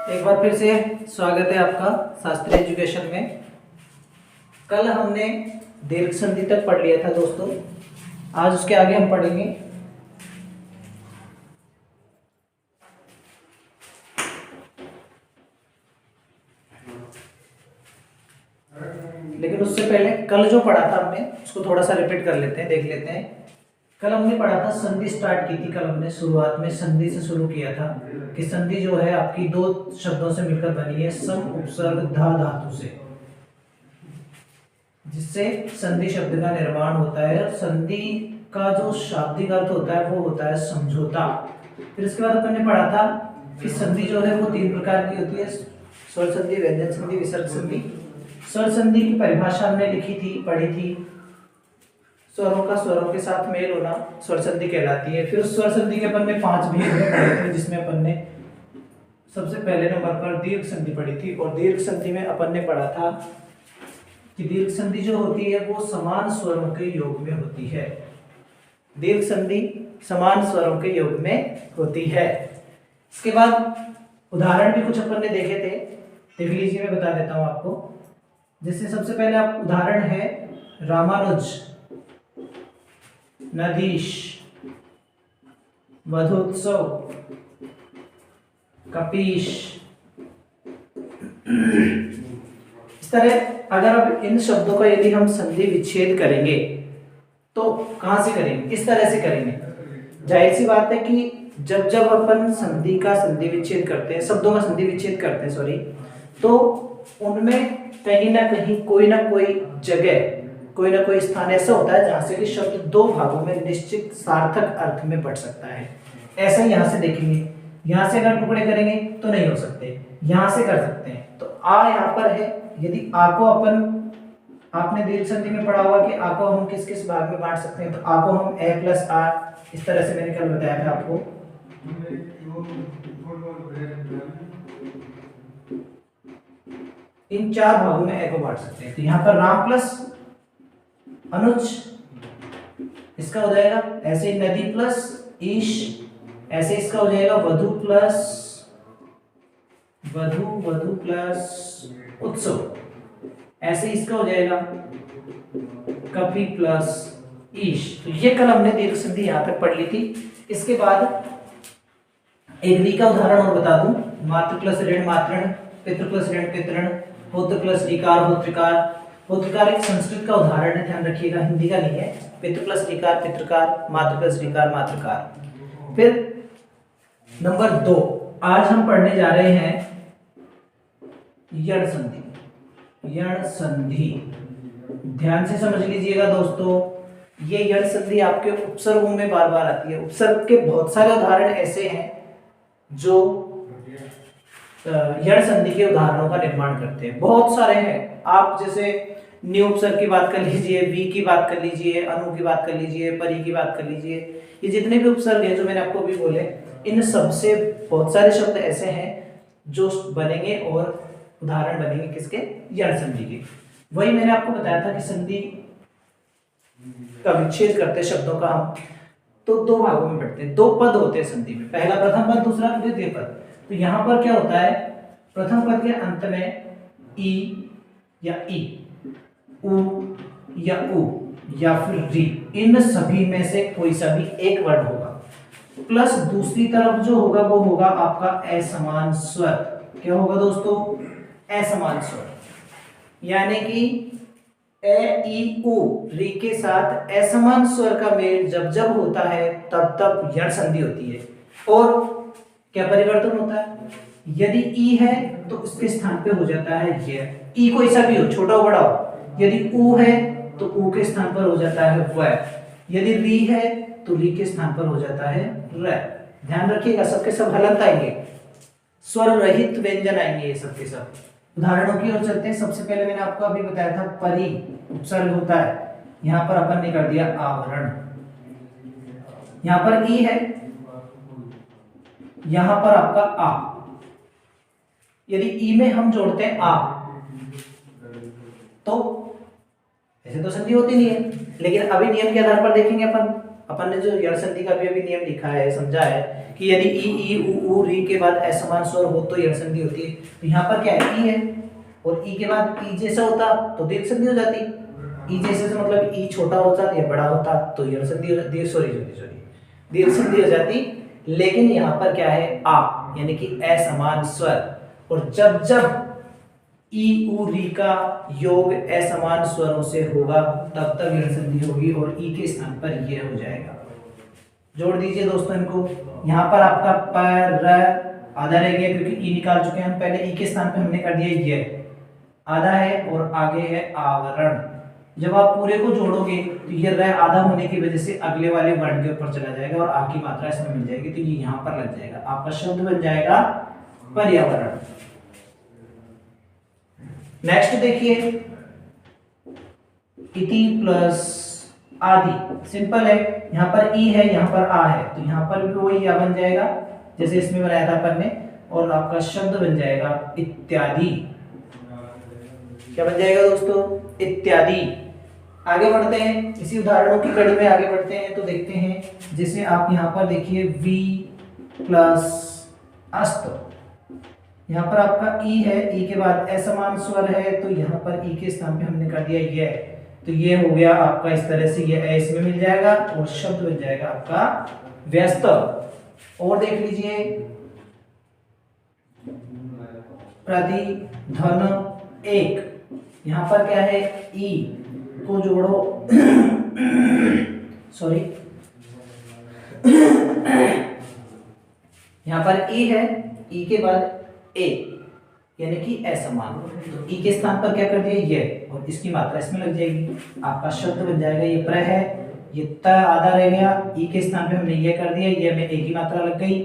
एक बार फिर से स्वागत है आपका शास्त्रीय एजुकेशन में। कल हमने दीर्घ संधि तक पढ़ लिया था दोस्तों। आज उसके आगे हम पढ़ेंगे लेकिन उससे पहले कल जो पढ़ा था हमने उसको थोड़ा सा रिपीट कर लेते हैं, देख लेते हैं। कल हमने पढ़ा था, संधि स्टार्ट की थी। कल हमने शुरुआत में संधि से शुरू किया था कि संधि जो है आपकी दो शब्दों से मिलकर बनी है, सम उपसर्ग धा धातु से, जिससे संधि शब्द का निर्माण होता है। और संधि का जो शाब्दिक अर्थ होता है वो होता है समझौता। फिर इसके बाद अपन ने पढ़ा था कि संधि जो है वो तीन प्रकार की होती है, स्वर संधि, व्यंजन संधि, विसर्ग संधि। स्वर संधि की परिभाषा हमने लिखी थी, पढ़ी थी। स्वरों का स्वरों के साथ मेल होना स्वर संधि कहलाती है। फिर उस स्वर संधि के अपन ने 5 भेद पढ़े थे, जिसमें अपन ने सबसे पहले नंबर पर दीर्घ संधि पढ़ी थी। और दीर्घ संधि में अपन ने पढ़ा था कि दीर्घ संधि जो होती है वो समान स्वरों के योग में होती है। दीर्घ संधि समान स्वरों के योग में होती है। इसके बाद उदाहरण भी कुछ अपन ने देखे थे, देख लीजिए, मैं बता देता हूं आपको। जैसे सबसे पहले आप उदाहरण है रामानुज, नदीश, वधोत्सव, कपीश। इस तरह अगर अब इन शब्दों का यदि हम संधि विच्छेद करेंगे तो कहां से करेंगे, किस तरह से करेंगे। जाहिर सी बात है कि जब जब अपन संधि का संधि विच्छेद करते हैं, शब्दों का संधि विच्छेद करते हैं सॉरी, तो उनमें कहीं ना कहीं कोई ना कोई जगह, कोई ना कोई स्थान ऐसा होता है जहां से कि शब्द दो भागों में निश्चित सार्थक अर्थ में बंट सकता है। ऐसा ही यहां से देखेंगे, यहां से अगर टुकड़े करेंगे तो नहीं हो सकते, यहां से कर सकते हैं। तो आ यहां पर है, यदि आ को आपने दीर्घ संधि में पढ़ा हुआ कि आ को हम किस किस भाग में बांट सकते हैं। तो आ को हम ए प्लस आर, इस तरह से मैंने कल बताया था आपको। इन 4 भागों में ए को बांट सकते हैं। तो यहां पर राम प्लस अनुज, इसका हो जाएगा। ऐसे ही नदी प्लस ईश, ऐसे इसका हो जाएगा वधु प्लस उत्सव। ऐसे इसका हो जाएगा कपि प्लस ईश। तो ये कल हमने दीर्घ संधि यहां तक पढ़ ली थी। इसके बाद एक री का उदाहरण और बता दूं, मातृ प्लस ऋण मातृण, पितृ प्लस ऋण पितृण, होत्र प्लस ऋकार होत्रिकार। होत्रिकार एक संस्कृत का उदाहरण है, ध्यान रखिएगा, हिंदी का नहीं है। पितृ प्लस ऋकार पितृकार, मातृ प्लस ऋकार मातृकार। फिर नंबर 2 आज हम पढ़ने जा रहे हैं यण संधि। यण संधि ध्यान से समझ लीजिएगा दोस्तों, ये यण संधि आपके उपसर्गों में बार बार आती है। उपसर्ग के बहुत सारे उदाहरण ऐसे हैं जो यण संधि के उदाहरणों का निर्माण करते हैं, बहुत सारे हैं। आप जैसे न्यू उपसर्ग की बात कर लीजिए, वी की बात कर लीजिए, अनु की बात कर लीजिए, परी की बात कर लीजिए, ये जितने भी उपसर्ग हैं जो मैंने आपको अभी बोले, इन सबसे बहुत सारे शब्द ऐसे हैं जो बनेंगे और उदाहरण बनेंगे किसके, यण संधि के। वही मैंने आपको बताया था कि संधि का विच्छेद करते शब्दों का हम तो 2 भागों में बढ़ते हैं। 2 पद होते हैं संधि में, पहला प्रथम पद, दूसरा द्वितीय पद। तो यहां पर क्या होता है, प्रथम पद के अंत में ई या ई, उ या उ या फिर री, इन सभी में से कोई सा भी एक वर्ण होगा। प्लस दूसरी तरफ जो होगा वो होगा आपका असमान स्वर। क्या होगा दोस्तों, असमान स्वर। यानी कि ए ई उ री के साथ असमान स्वर का मेल जब जब होता है तब तब यण संधि होती है। और क्या परिवर्तन होता है, यदि ई है तो इसके स्थान पे हो जाता है य। ई कोई सा भी हो, छोटा हो बड़ा हो। यदि उ है तो उ के स्थान पर हो जाता है व। यदि री है तो री के स्थान पर हो जाता है र। ध्यान रखिएगा, सबके सब हलंत आएंगे, स्वर रहित व्यंजन आएंगे ये सब के सब। उदाहरणों की ओर चलते हैं। सबसे पहले मैंने आपको अभी बताया था परी उपसर्ग होता है, यहां पर अपन ने कर दिया आवरण। यहां पर ई है, यहां पर आपका आ। यदि ई में हम जोड़ते हैं आ तो ऐसे तो संधि होती नहीं है, लेकिन अभी नियम के आधार पर देखेंगे अपन। अपन ने जो यण संधि का भी अभी नियम लिखा है, समझा है कि यदि ई उ री के बाद असमान स्वर हो तो यण संधि होती है। तो यहाँ पर क्या है, ई है और ई के बाद ई जैसा होता तो दीर्घ संधि हो जाती। ई जैसे से मतलब ई छोटा होता या बड़ा होता तो यण संधि दीर्घ संधि हो जाती। लेकिन यहाँ पर क्या है, आ यानी कि असमान स्वर, और जब जब ई उ री का योग असमान स्वरों से होगा तब तक यण संधि होगी और ई के स्थान पर ये हो जाएगा। जोड़ दीजिए दोस्तों इनको। यहाँ पर आपका प र आधा रह गया क्योंकि ई निकाल चुके हैं हम पहले। ई के स्थान पे हमने कर दिया ये आधा है और आगे है आवरण। जब आप पूरे को जोड़ोगे तो ये र आधा होने की वजह से अगले वाले वर्ण के ऊपर चला जाएगा और आ की मात्रा इसमें मिल जाएगी, तो ये यहाँ पर लग जाएगा। आपका शब्द बन जाएगा पर्यावरण। नेक्स्ट देखिए, इति प्लस आदि, सिंपल है। यहाँ पर ई है, यहाँ पर आ है, तो यहाँ पर भी वही आ बन जाएगा जैसे इसमें बनाया था अपन ने, और आपका शब्द बन जाएगा इत्यादि। क्या बन जाएगा दोस्तों, इत्यादि। आगे बढ़ते हैं, इसी उदाहरणों की कड़ी में आगे बढ़ते हैं तो देखते हैं। जैसे आप यहाँ पर देखिए वी प्लस अस्त, यहाँ पर आपका ई है, ई के बाद असमान स्वर है तो यहाँ पर ई के स्थान पे हमने कर दिया ये, तो ये हो गया आपका इस तरह से, ये इसमें मिल जाएगा और शब्द बन जाएगा आपका व्यस्त। और देख लीजिए प्रति धन एक, यहाँ पर क्या है, ई को जोड़ो सॉरी यहाँ पर ई है, ई के बाद ए यानी कि असमान, तो ई के स्थान पर क्या कर दिया ये, और इसकी मात्रा इसमें लग जाएगी। आपका शब्द बन जाएगा, ये प्र है, ये त आधा रह गया, ई के स्थान पे हमने ये कर दिया, ये में ए की मात्रा लग गई,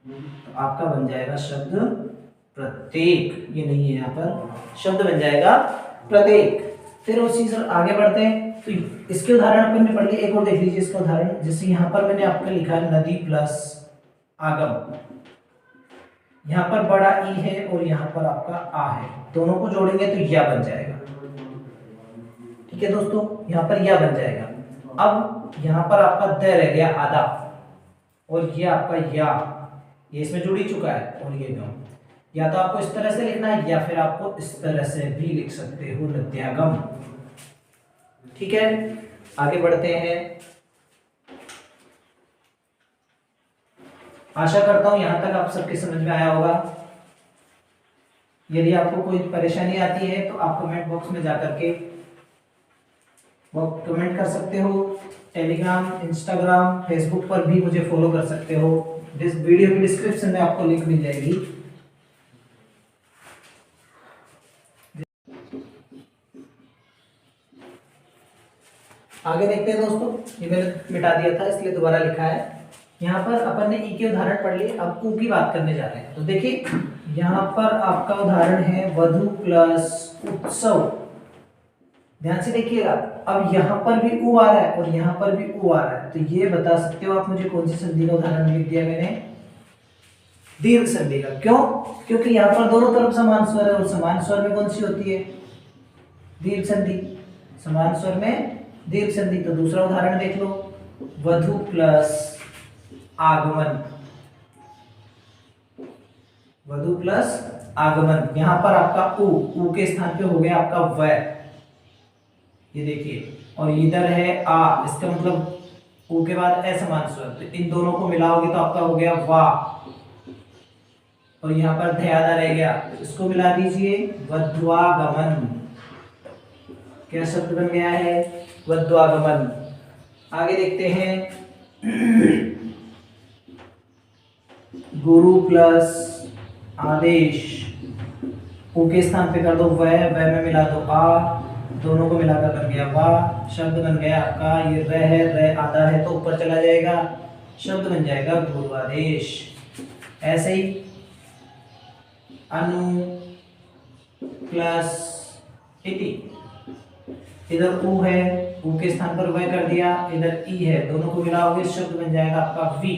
तो आपका बन जाएगा शब्द प्रत्येक। ये नहीं है, यहाँ पर शब्द बन जाएगा प्रत्येक। फिर उसी से आगे बढ़ते हैं, तो इसके उदाहरण अपन ने पढ़ लिए। एक और देख लीजिए इसका उदाहरण। जैसे यहाँ पर मैंने आपका लिखा है नदी प्लस आगम, यहाँ पर बड़ा ई है और यहाँ पर आपका आ है, दोनों को जोड़ेंगे तो या बन जाएगा। ठीक है दोस्तों, यहाँ पर या बन जाएगा। अब यहाँ पर आपका द रह गया आधा, और ये आपका या, ये इसमें जुड़ ही चुका है, और ये गम। या तो आपको इस तरह से लिखना है या फिर आपको इस तरह से भी लिख सकते हो, नद्यागम। ठीक है, आगे बढ़ते हैं। आशा करता हूं यहां तक आप सबके समझ में आया होगा। यदि आपको कोई परेशानी आती है तो आप कमेंट बॉक्स में जाकर के कमेंट कर सकते हो। टेलीग्राम, इंस्टाग्राम, फेसबुक पर भी मुझे फॉलो कर सकते हो। इस वीडियो की डिस्क्रिप्शन में आपको लिंक मिल जाएगी। आगे देखते हैं दोस्तों, ये मैंने मिटा दिया था इसलिए दोबारा लिखा है। यहाँ पर अपन ने ई के उदाहरण पढ़ लिए, अब ऊ की बात करने जा रहे हैं। तो देखिए यहाँ पर आपका उदाहरण है वधु प्लस उत्सव। ध्यान से देखिएगा, अब यहाँ पर भी ऊ आ रहा है और यहाँ पर भी ऊ आ रहा है, तो ये बता सकते हो आप मुझे कौन सी संधि का उदाहरण लिख दिया मैंने, दीर्घ संधि का। क्यों? क्योंकि यहाँ पर दोनों तरफ समान स्वर है और समान स्वर में कौन सी होती है, दीर्घ संधि। समान स्वर में दीर्घ संधि। तो दूसरा उदाहरण देख लो, वधु प्लस आगमन, वधु प्लस आगमन। यहां पर आपका ऊ के स्थान पे हो गया आपका व, ये देखिए, और इधर है आ, इसका मतलब ऊ के बाद असमान स्वर, तो इन दोनों को मिलाओगे तो आपका हो गया वा, और यहाँ पर ध आधा रह गया, इसको मिला दीजिए वध्वागमन। क्या शब्द बन गया है, वध्वागमन। आगे देखते हैं, गुरु प्लस आदेश, ऊ के स्थान पे कर दो व में मिला दो आ, दोनों को मिलाकर बन गया वा। शब्द बन गया आपका, ये र है, र आधा है तो ऊपर चला जाएगा, शब्द बन जाएगा गुरु आदेश। ऐसे ही अनु प्लस इति, इधर ऊ है, ऊ के स्थान पर व कर दिया, इधर ई है, दोनों को मिलाओगे शब्द बन जाएगा आपका वी।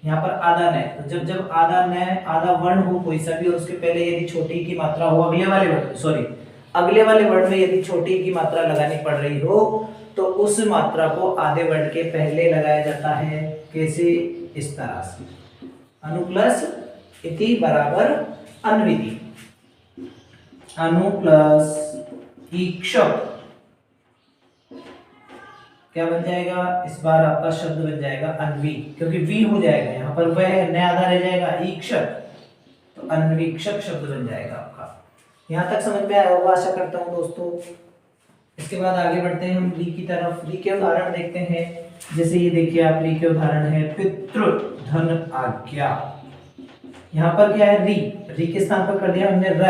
यहाँ पर आधा न, तो जब जब आधा न, आधा वर्ण हो कोई सा भी और उसके पहले यदि छोटी की मात्रा हो अगले वाले वर्ण, सॉरी अगले वाले वर्ड में यदि छोटी की मात्रा लगानी पड़ रही हो तो उस मात्रा को आधे वर्ड के पहले लगाया जाता है। कैसे? इस तरह से, अनु प्लस इति बराबर अन्विति। अनु प्लस ईक्षक क्या बन जाएगा? इस बार आपका शब्द बन जाएगा अन्वी, क्योंकि वी हो जाएगा यहाँ पर, वह नया आधा रह जाएगा ईक्षक, तो अन्वीक्षक शब्द बन जाएगा आपका। यहाँ तक समझ में आया होगा आशा करता हूँ दोस्तों। इसके बाद आगे बढ़ते हैं हम री की तरफ। री के उदाहरण देखते हैं। जैसे ये देखिए आप, री के उदाहरण है पितृ धन आज्ञा। यहाँ पर क्या है? री, री के स्थान पर कर दिया हमने र,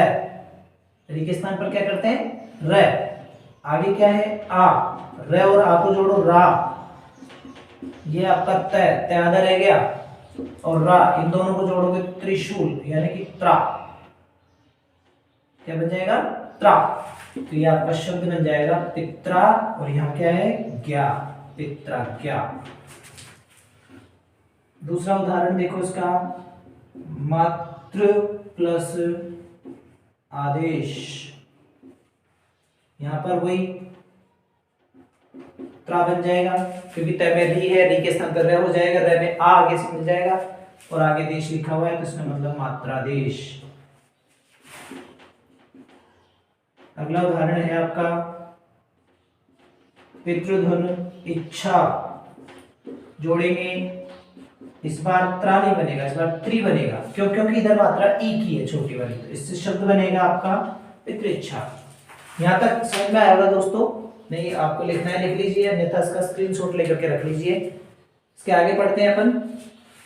री के स्थान पर क्या करते हैं? र। आगे क्या है? आ, र और आ को जोड़ो रा, ये आपका तय, तय आधा रह गया, और रा, इन दोनों को जोड़ोगे त्रिशूल यानी कि त्रा, क्या बन जाएगा? त्रा। तो ये आपका शब्द बन जाएगा पित्रा, और यहाँ क्या है? ज्ञा, पित्राज्ञा। दूसरा उदाहरण देखो इसका, मातृ प्लस आदेश। यहां पर वही त्रा बन जाएगा, क्योंकि तय में री है, री के स्थान पर र हो जाएगा, र में आ आगे से मिल जाएगा, और आगे देश लिखा हुआ है तो इसमें मतलब मात्रादेश। अगला उदाहरण है आपका पितृधन इच्छा। जोड़ेंगे, इस बार त्रा नहीं बनेगा, इस बार त्रि बनेगा। क्यों? क्योंकि इधर मात्रा ई की है छोटी वाली, तो इससे शब्द बनेगा आपका पितृइच्छा। यहां तक समझ में आएगा दोस्तों? नहीं, आपको लिखना है लिख लीजिए, अन्यथा इसका स्क्रीनशॉट लेकर के रख लीजिए। इसके आगे पढ़ते हैं अपन,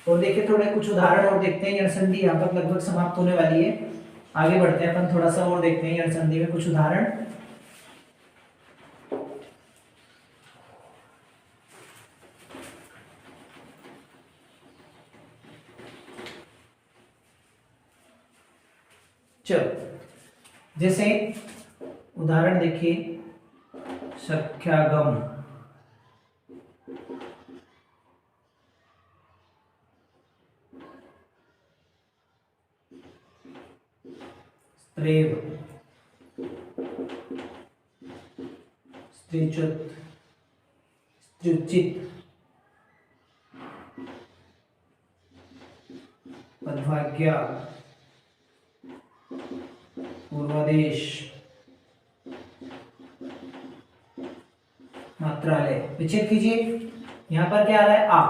और देखिए थोड़े कुछ उदाहरण और देखते हैं। यणसंधि यहाँ पर लगभग समाप्त होने वाली है। आगे बढ़ते हैं अपन, थोड़ा सा और देखते हैं यणसंधि में कुछ उदाहरण। चलो, जैसे उदाहरण देखिए, सख्यागम, स्त्रेव, स्त्रीच्युत, स्त्रीचित, पदभाग्या, पूर्वादेश, मात्रालय। विच्छेद कीजिए, यहाँ पर क्या आ रहा है? आ।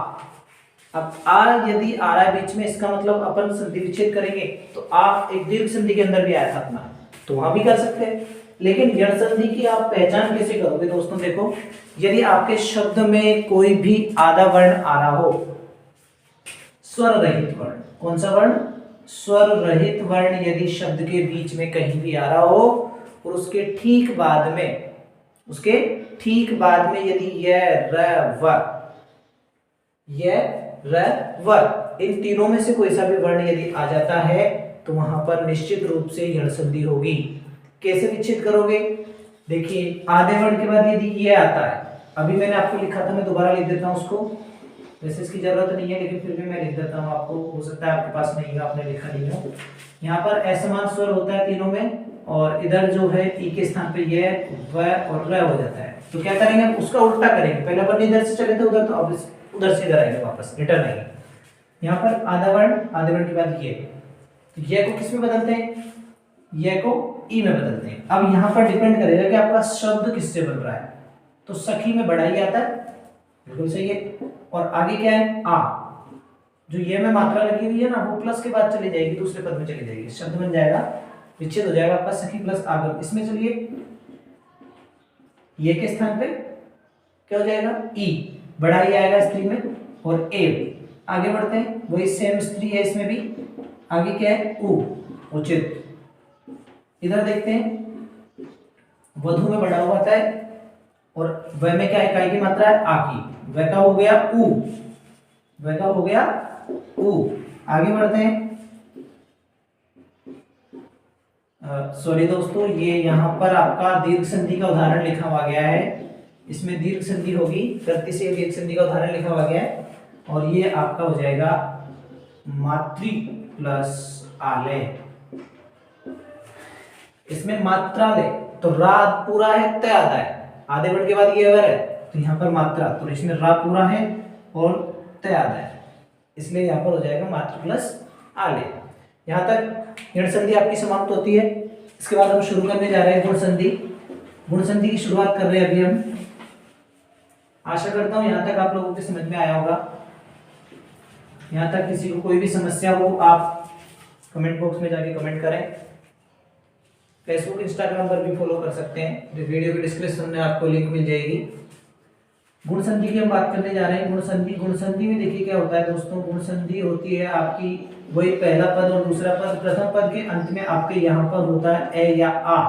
अब आ यदि आ रहा है बीच में, इसका मतलब अपन संधि विच्छेद करेंगे तो आ एक दीर्घ संधि के अंदर भी आया था अपना, तो वहां भी कर सकते हैं। लेकिन यण संधि की आप पहचान कैसे करोगे दोस्तों? देखो, यदि आपके शब्द में कोई भी आधा वर्ण आ रहा हो, स्वर रहित वर्ण, कौन सा वर्ण? स्वर रहित वर्ण यदि शब्द के बीच में कहीं भी आ रहा हो, और उसके ठीक बाद में यदि यह र व इन तीनों में से कोई सा भी वर्ण यदि आ जाता है तो वहां पर निश्चित रूप से यण संधि होगी। कैसे विच्छेद करोगे? देखिए, आधे वर्ण के बाद यदि ये आता है, अभी मैंने आपको लिखा था, मैं दोबारा लिख देता हूं उसको, वैसे इसकी जरूरत नहीं है लेकिन फिर भी मैं लिख देता हूं आपको, हो सकता है आपके पास नहीं है, आपने लिखा नहीं हो। यहाँ पर असमान स्वर होता है तीनों में, और इधर जो है ई के स्थान पे ये व और र हो जाता है। तो क्या करेंगे? उसका उल्टा करेंगे। पहले अपन इधर से चले थे उधर, तो अब उधर से इधर आएंगे, वापस रिटर्न आएंगे। यहाँ पर आधे वर्ण के बाद ये, तो ये को किस में बदलते हैं? ये को ई में बदलते हैं। अब यहाँ पर डिपेंड करेगा कि आपका शब्द किससे बन रहा है। तो सखी में बड़ा ही आता है, बिल्कुल सही है। और आगे क्या है? आ, जो ये में मात्रा लगी हुई है ना, वो प्लस के बाद चली जाएगी, दूसरे पद में चली जाएगी, शब्द बन जाएगा, विच्छेद हो जाएगा आपका सखी प्लस आगम। इसमें चलिए, ये के स्थान पे क्या हो जाएगा? ई, बड़ा ही आएगा स्त्री में, और एव। आगे बढ़ते हैं, वही सेम स्त्री है इसमें भी। आगे क्या है? उ, उचित। इधर देखते हैं, वधु में बड़ा हुआ आता है, और व में क्या है? इकाई की मात्रा है आ की, व का हो गया उ, व का हो गया उ। आगे बढ़ते हैं, सॉरी दोस्तों, ये यहाँ पर आपका दीर्घ संधि का उदाहरण लिखा हुआ गया है, इसमें दीर्घ संधि होगी, गलती से दीर्घ संधि का उदाहरण लिखा हुआ गया है, और ये आपका हो जाएगा मातृ प्लस आलय। इसमें मात्रालय, तो रा पूरा है, त आधा है, आधे वर्ड के बाद ये अवर है, तो यहाँ पर मात्रा, तो इसमें रा पूरा है और त आधा है, इसलिए यहाँ पर हो जाएगा मात्र प्लस आले। यहाँ तक ऋण संधि आपकी समाप्त होती है। इसके बाद हम शुरू करने जा रहे हैं गुण संधि। गुण संधि की शुरुआत कर रहे हैं अभी हम। आशा करता हूँ यहाँ तक आप लोगों के समझ में आया होगा। यहाँ तक किसी को कोई भी समस्या हो आप कमेंट बॉक्स में जाके कमेंट करें। फेसबुक इंस्टाग्राम पर भी फॉलो कर सकते हैं, वीडियो के डिस्क्रिप्शन में आपको लिंक मिल जाएगी। गुण संधि की हम बात करने जा रहे हैं। गुण संधि में देखिए क्या होता है दोस्तों, गुण संधि होती है आपकी वही पहला पद और दूसरा पद, प्रथम पद के अंत में आपके यहाँ पर होता है ए या आ,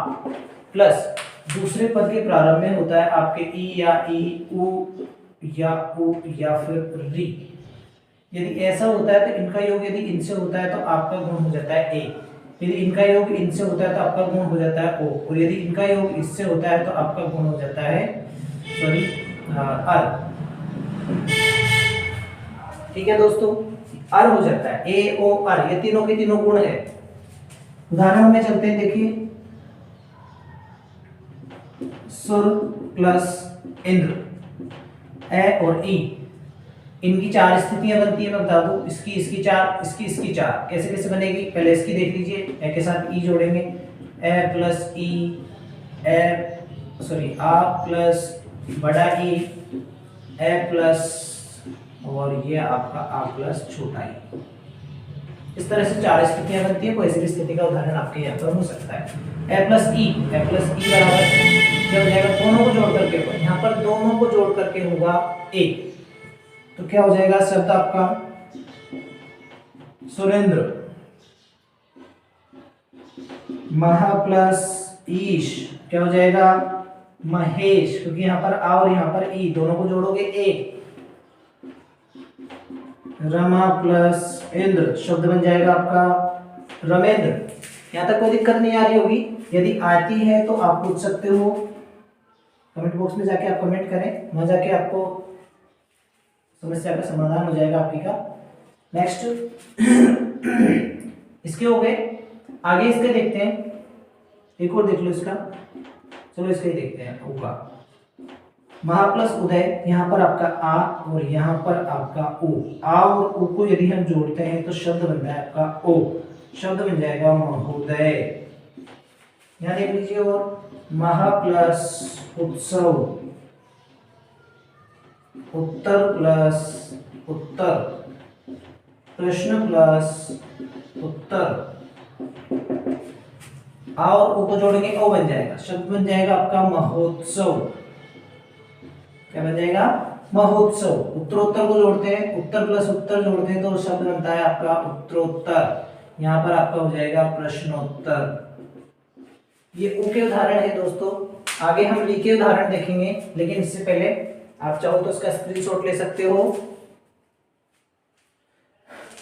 प्लस दूसरे पद के प्रारंभ में होता है आपके ई या ई, उ या फिर री। यदि ऐसा होता है तो इनका योग यदि इनसे होता है तो आपका गुण हो जाता है ए, यदि इनका योग इनसे होता है तो आपका गुण हो जाता है ओ, और यदि इनका योग इससे होता है तो आपका गुण हो जाता है अर। ठीक है दोस्तों, अर हो जाता है, ए ओ अर, ये तीनों के तीनों गुण है। उदाहरण में चलते हैं, देखिए सुर प्लस इंद्र, ए और ई, इनकी चार स्थितियां बनती है, मैं बता दूं, इसकी चार, इसकी चार। कैसे कैसे बनेगी, पहले इसकी देख लीजिए, ए के साथ ई जोड़ेंगे, ए प्लस ई, आ प्लस बड़ा ई, ए प्लस और ये आपका आ प्लस छोटा ई। इस तरह से चार स्थितियां बनती है। कोई ऐसी स्थिति का उदाहरण आपके यहाँ पर हो सकता है। ए प्लस ई बराबर क्या हो जाएगा, दोनों को जोड़ करके, यहाँ पर दोनों को जोड़ करके होगा ए, तो क्या हो जाएगा शब्द आपका सुरेंद्र। महा प्लस ईश क्या हो जाएगा महेश, क्योंकि यहाँ पर आ और यहाँ पर ई दोनों को जोड़ोगे ए। रमा प्लस इंद्र शब्द बन जाएगा आपका रमेंद्र। यहाँ तक कोई दिक्कत नहीं आ रही होगी, यदि आती है तो आप पूछ सकते हो, कमेंट बॉक्स में जाके आप कमेंट करें, वहां जाके आपको समस्या का समाधान हो जाएगा आपकी का। नेक्स्ट इसके हो गए, आगे इसके देखते हैं, एक और देख लो इसका, चलो इसका ही देखते हैं। होगा महा प्लस उदय, यहाँ पर आपका आ और यहाँ पर आपका ओ, आ और ओ को यदि हम जोड़ते हैं तो शब्द बनता है आपका ओ, शब्द बन जाएगा महोदय। यहाँ देख लीजिए, और महा प्लस उत्सव, उत्तर प्लस उत्तर, प्रश्न प्लस उत्तर, आ और ओ को जोड़ेंगे ओ बन जाएगा, शब्द बन जाएगा आपका महोत्सव। क्या बन जाएगा महोत्सव। उत्तरोत्तर को जोड़ते हैं, उत्तर प्लस उत्तर जोड़ते हैं तो शब्द बनता है आपका उत्तरोत्तर, यहाँ पर आपका हो जाएगा प्रश्नोत्तर। ये उ के उदाहरण है दोस्तों। आगे हम ली के उदाहरण देखेंगे, लेकिन इससे पहले आप चाहो तो इसका स्क्रीनशॉट ले सकते हो।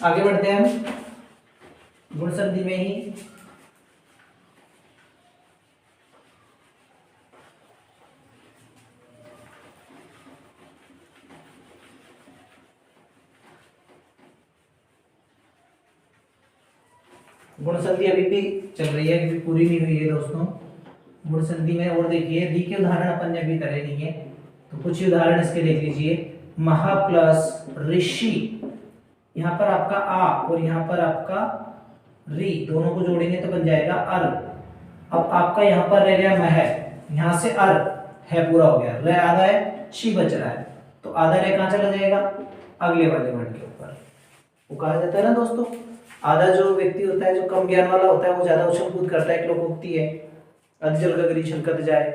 आगे बढ़ते हैं हम गुण संधि में ही। गुण संधि अभी भी चल रही है, अभी पूरी नहीं हुई है दोस्तों। गुण संधि में और देखिए, री के उदाहरण अपन ने अभी करे नहीं है, तो कुछ उदाहरण इसके देख लीजिए। महा प्लस ऋषि, यहाँ पर आपका आ और यहाँ पर आपका री दोनों को जोड़ेंगे तो बन जाएगा अर। अब आपका यहाँ पर रह गया मह, यहाँ से अर है पूरा हो गया, रह आधा है, शी बच रहा है, तो आधा रह कहाँ चला जाएगा अगले वाले वर्ड के ऊपर। वो कहा जाता है ना दोस्तों, आधा जो व्यक्ति होता है, जो कम ज्ञान वाला होता है, वो ज्यादा उछल कूद करता है, एक लोकोक्ति है, अधजल गगरी छलकत जाए,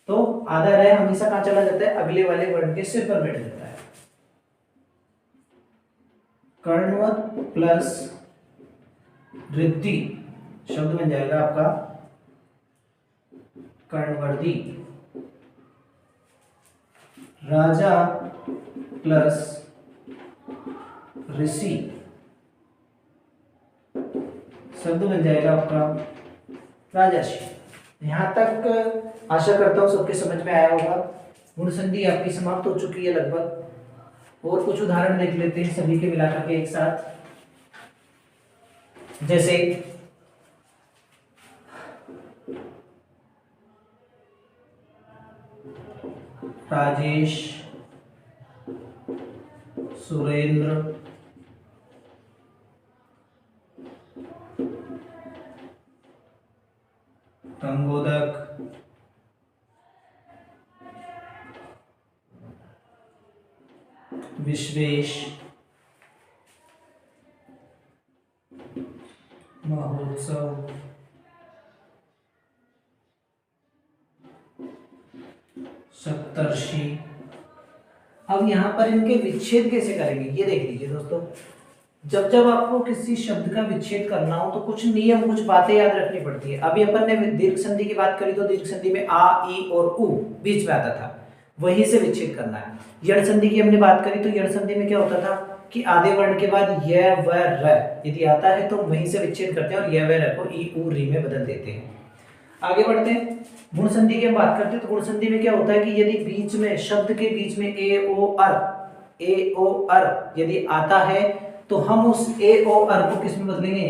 तो आधा रह हमेशा कहाँ चला जाता है अगले वाले वर्ड के सिर पर बैठ जाता है। कर्णवत प्लस रिद्धि शब्द बन जाएगा आपका कर्णवर्धी। राजा प्लस ऋषि शब्द बन जाएगा आपका राजर्षि। यहाँ तक आशा करता हूँ सबके समझ में आया होगा। गुण संधि आपकी समाप्त हो चुकी है लगभग, और कुछ उदाहरण देख लेते हैं सभी के मिलाकर के एक साथ। जैसे राजेश, सुरेंद्र, गंगोदक, विश्वेश, महोत्सव, सप्तर्षि। अब यहां पर इनके विच्छेद कैसे करेंगे ये देख लीजिए दोस्तों। जब जब आपको किसी शब्द का विच्छेद करना हो तो कुछ नियम, कुछ बातें याद रखनी पड़ती है। अभी अपन ने दीर्घ संधि की बात करी तो दीर्घ संधि में आ, ई और उ बीच में आता था, वहीं से विच्छेद करना है। यण संधि की हमने बात करी तो यण संधि में क्या होता था कि आधे वर्ण के बाद य व र यदि आता है तो वहीं से विच्छेद करते हैं और य व र को ई उ री में बदल देते हैं। आगे बढ़ते हैं, गुण संधि की हम बात करते हैं तो गुण संधि में क्या होता है कि यदि बीच में, शब्द के बीच में ए ओ अर यदि आता है तो हम उस ए ओ अर को किस में बदलेंगे,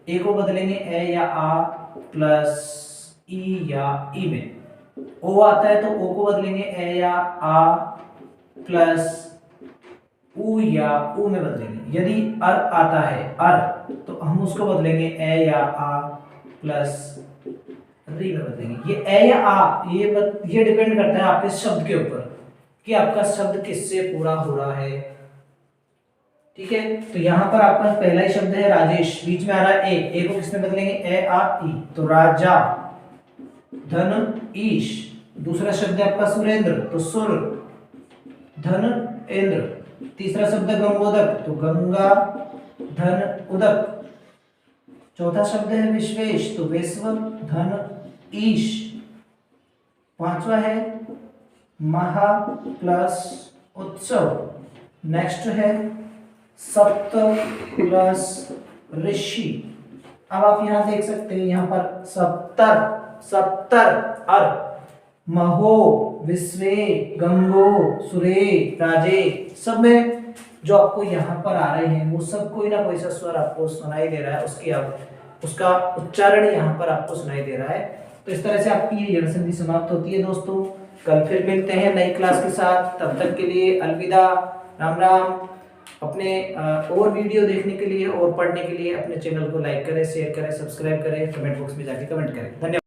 ए को बदलेंगे ए या आ प्लस ई या ई में। ओ आता है तो ओ को बदलेंगे ए या आ प्लस उ या उ में बदलेंगे। यदि अर आता है अर तो हम उसको बदलेंगे ए या आ प्लस री में बदलेंगे। ये ए या आ ये डिपेंड करता है आपके शब्द के ऊपर कि आपका शब्द किससे पूरा हो रहा है। ठीक है, तो यहां पर आपका पहला ही शब्द है राजेश, बीच में आ रहा है ए को किसमें बदलेंगे ए आ ई, तो राजा धन ईश। दूसरा शब्द है आपका सुरेंद्र तो सुर धन इंद्र। तीसरा शब्द है गंगोदक तो गंगा धन उदक। चौथा शब्द है विश्वेश तो विश्व धन ईश। पांचवा है महा प्लस उत्सव। नेक्स्ट है सप्त प्लस ऋषि। अब आप यहां देख सकते हैं, यहां पर सप्तर अर महो विश्वे गंगो सुरे राजे, सब में जो आपको यहाँ पर आ रहे हैं वो सब कोई ना कोई सा स्वर आपको सुनाई दे रहा है, उसका उच्चारण यहाँ पर आपको सुनाई दे रहा है। तो इस तरह से आपकी ये यण संधि समाप्त होती है दोस्तों। कल फिर मिलते हैं नई क्लास के साथ, तब तक के लिए अलविदा, राम राम। अपने और वीडियो देखने के लिए और पढ़ने के लिए अपने चैनल को लाइक करें, शेयर करें, सब्सक्राइब करें, कमेंट बॉक्स में जाके कमेंट करें। धन्यवाद।